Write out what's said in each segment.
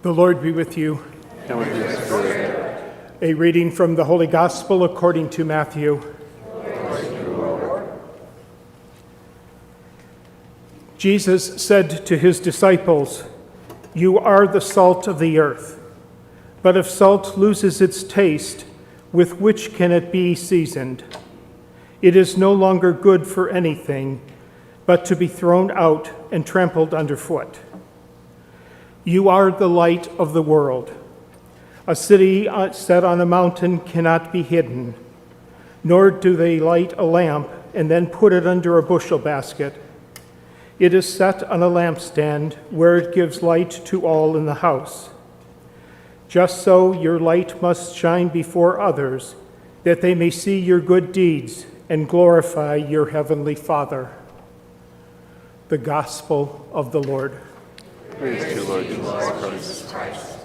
The Lord be with you. And with your spirit. A reading from the Holy Gospel according to Matthew. Jesus said to his disciples, "You are the salt of the earth. But if salt loses its taste, with which can it be seasoned? It is no longer good for anything, but to be thrown out and trampled underfoot. You are the light of the world. A city set on a mountain cannot be hidden, nor do they light a lamp and then put it under a bushel basket. It is set on a lampstand where it gives light to all in the house. Just so your light must shine before others, that they may see your good deeds and glorify your heavenly Father." The Gospel of the Lord. Praise to you, Lord Jesus Christ.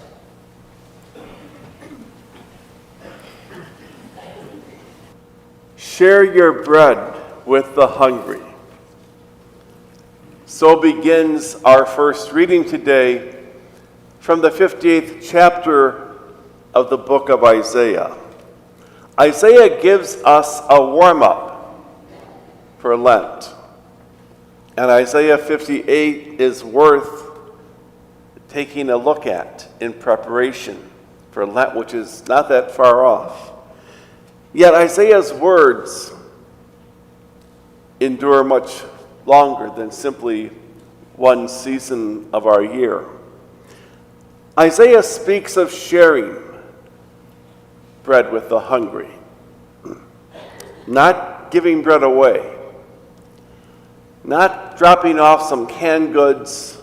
Share your bread with the hungry. So begins our first reading today from the 58th chapter of the book of Isaiah. Isaiah gives us a warm-up for Lent. And Isaiah 58 is worth taking a look at in preparation for Lent, which is not that far off. Yet Isaiah's words endure much longer than simply one season of our year. Isaiah speaks of sharing bread with the hungry, not giving bread away, not dropping off some canned goods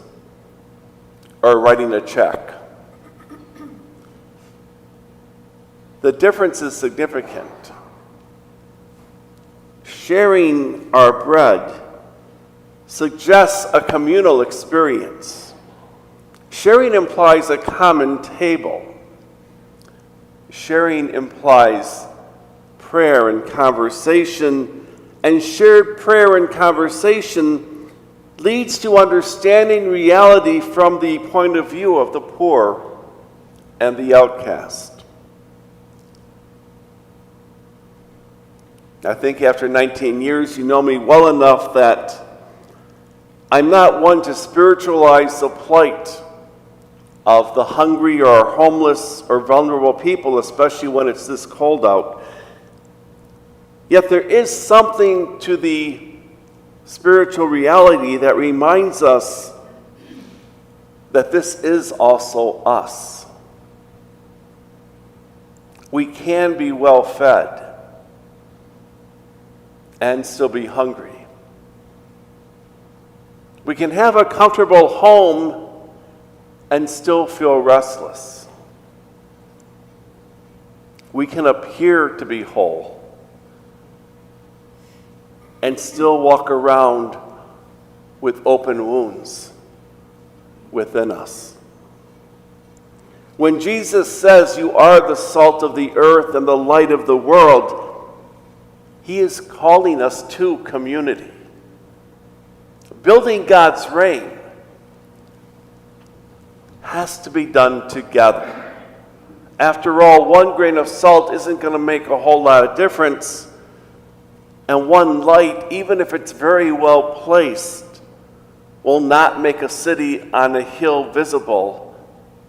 or writing a check. The difference is significant. Sharing our bread suggests a communal experience. Sharing implies a common table. Sharing implies prayer and conversation, and shared prayer and conversation leads to understanding reality from the point of view of the poor and the outcast. I think after 19 years, you know me well enough that I'm not one to spiritualize the plight of the hungry or homeless or vulnerable people, especially when it's this cold out. Yet there is something to the spiritual reality that reminds us that this is also us. We can be well fed and still be hungry. We can have a comfortable home and still feel restless. We can appear to be whole and still walk around with open wounds within us. When Jesus says, "You are the salt of the earth and the light of the world," he is calling us to community. Building God's reign has to be done together. After all, one grain of salt isn't going to make a whole lot of difference. And one light, even if it's very well placed, will not make a city on a hill visible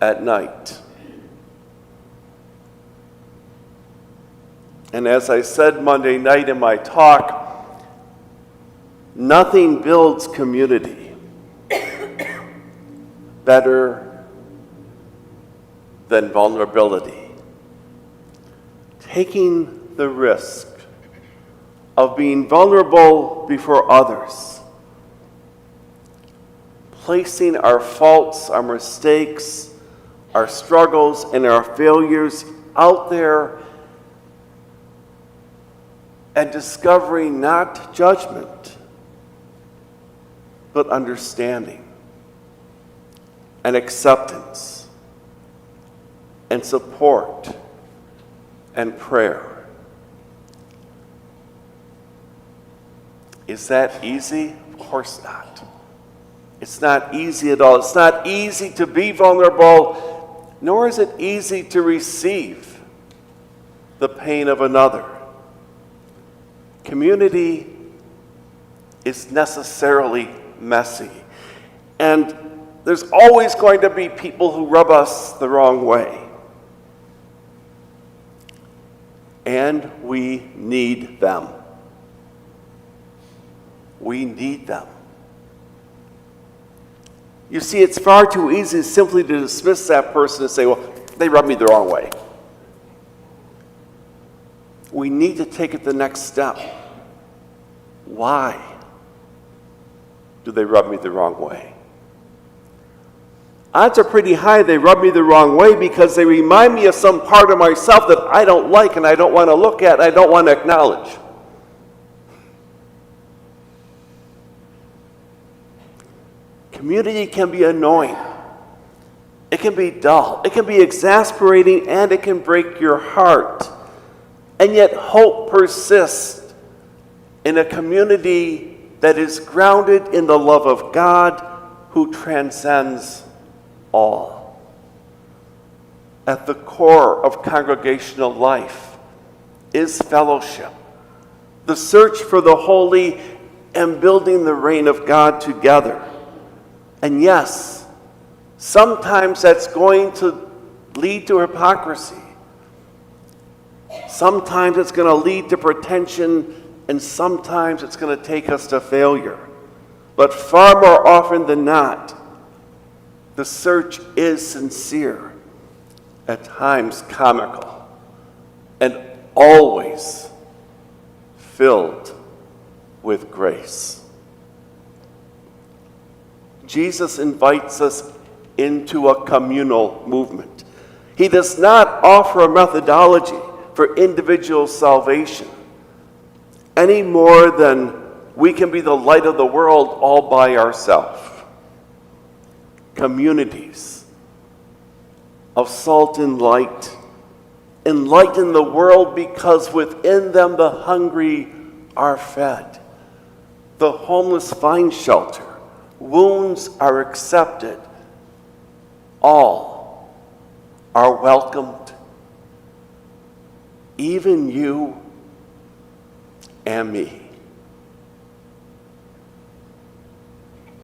at night. And as I said Monday night in my talk, nothing builds community better than vulnerability. Taking the risk of being vulnerable before others, placing our faults, our mistakes, our struggles, and our failures out there, and discovering not judgment, but understanding and acceptance and support and prayer. Is that easy? Of course not. It's not easy at all. It's not easy to be vulnerable nor is it easy to receive the pain of another. Community is necessarily messy, and there's always going to be people who rub us the wrong way. And we need them. We need them. You see, it's far too easy simply to dismiss that person and say, well, they rubbed me the wrong way. We need to take it the next step. Why do they rub me the wrong way? Odds are pretty high they rub me the wrong way because they remind me of some part of myself that I don't like and I don't want to look at and I don't want to acknowledge. Community can be annoying. It can be dull. It can be exasperating, and it can break your heart. And yet hope persists in a community that is grounded in the love of God who transcends all. At the core of congregational life is fellowship, the search for the holy and building the reign of God together. And yes, sometimes that's going to lead to hypocrisy. Sometimes it's going to lead to pretension, and sometimes it's going to take us to failure. But far more often than not, the search is sincere, at times comical, and always filled with grace. Jesus invites us into a communal movement. He does not offer a methodology for individual salvation any more than we can be the light of the world all by ourselves. Communities of salt and light enlighten the world because within them the hungry are fed, the homeless find shelter, wounds are accepted, all are welcomed, even you and me.